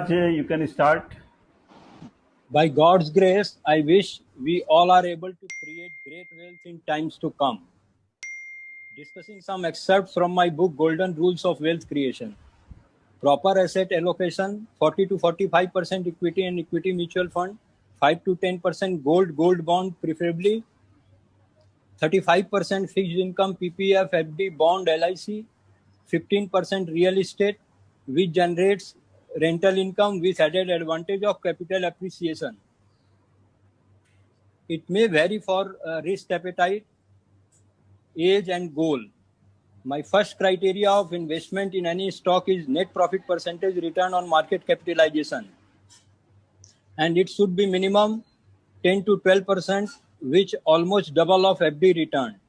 Giriraj, you can start. By God's grace, I wish we all are able to create great wealth in times to come. Discussing some excerpts from my book, Golden Rules of Wealth Creation. Proper asset allocation, 40 to 45% equity and equity mutual fund, 5 to 10% gold bond preferably, 35% fixed income, PPF, FD, bond, LIC, 15% real estate, which generates rental income with added advantage of capital appreciation. It may vary for risk appetite, age, and goal. My first criteria of investment in any stock is net profit percentage return on market capitalization. And it should be minimum 10 to 12%, which almost double of FD return.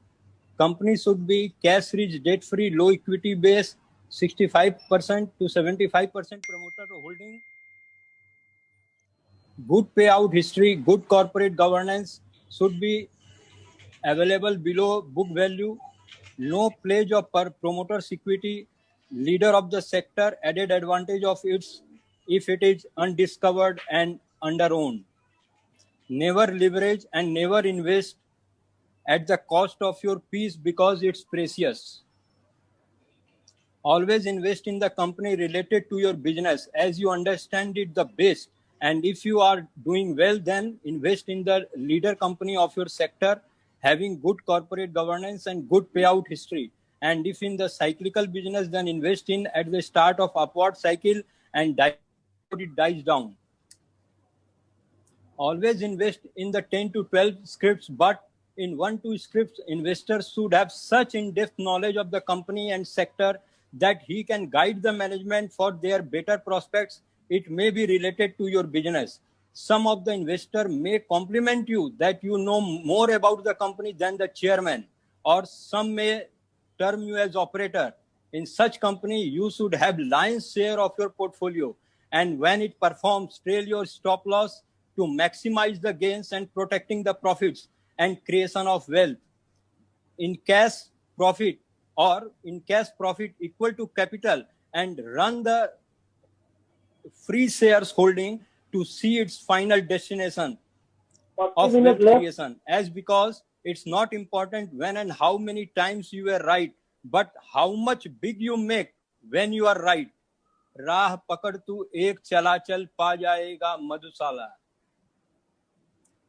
Company should be cash rich, debt free, low equity base, 65% to 75% promoter holding, good payout history, good corporate governance should be available below book value, no pledge of promoter's equity, leader of the sector, added advantage of its if it is undiscovered and under-owned. Never leverage and never invest at the cost of your peace because it's precious. Always invest in the company related to your business as you understand it the best. And if you are doing well, then invest in the leader company of your sector, having good corporate governance and good payout history. And if in the cyclical business, then invest in at the start of upward cycle and it dies down. Always invest in the 10 to 12 scripts, but in 1-2 scripts, investors should have such in-depth knowledge of the company and sector that he can guide the management for their better prospects. It may be related to your business. Some of the investor may compliment you that you know more about the company than the chairman, or some may term you as operator. In such company, you should have lion's share of your portfolio. And when it performs, trail your stop loss to maximize the gains and protecting the profits and creation of wealth. In cash profit equal to capital, and run the free shares holding to see its final destination of wealth creation. As because it's not important when and how many times you are right, but how much big you make when you are right. राह पकड़ तू एक चला चल पा जाएगा मधुशाला.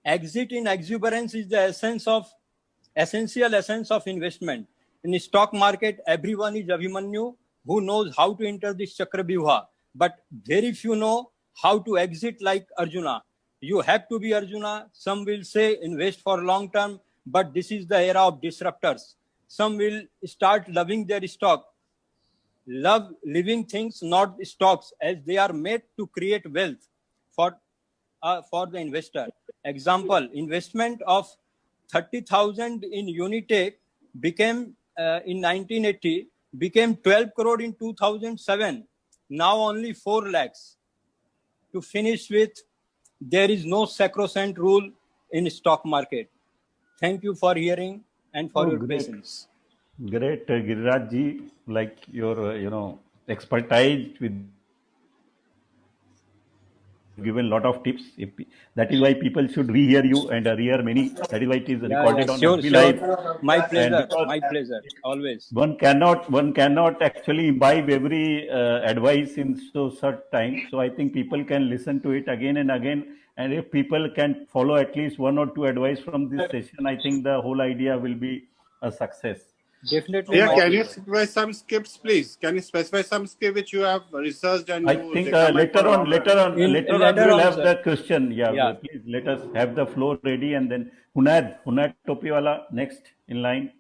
Exit in exuberance is the essential essence of investment. In the stock market, everyone is Abhimanyu who knows how to enter this Chakravyuha, but very few know how to exit like Arjuna. You have to be Arjuna. Some will say invest for long term, but this is the era of disruptors. Some will start loving their stock. Love living things, not stocks, as they are made to create wealth for the investor. Example, investment of 30,000 in Unitech became in 1980 became 12 crore in 2007. Now only 4 lakhs. To finish with, there is no sacrosanct rule in stock market. Thank you for hearing and for your patience. Great, Giriraj ji, like your expertise with given a lot of tips. That is why people should rehear you and rehear many. That is why it is recorded on FB Live. My pleasure, always. One cannot actually imbibe every advice in so short time. So I think people can listen to it again and again. And if people can follow at least 1 or 2 advice from this session, I think the whole idea will be a success. Definitely. Yeah, can you specify some scripts, please? Can you specify some script which you have researched and I think later on we'll have the question. Yeah, please let us have the floor ready, and then Hunad Topiwala next in line.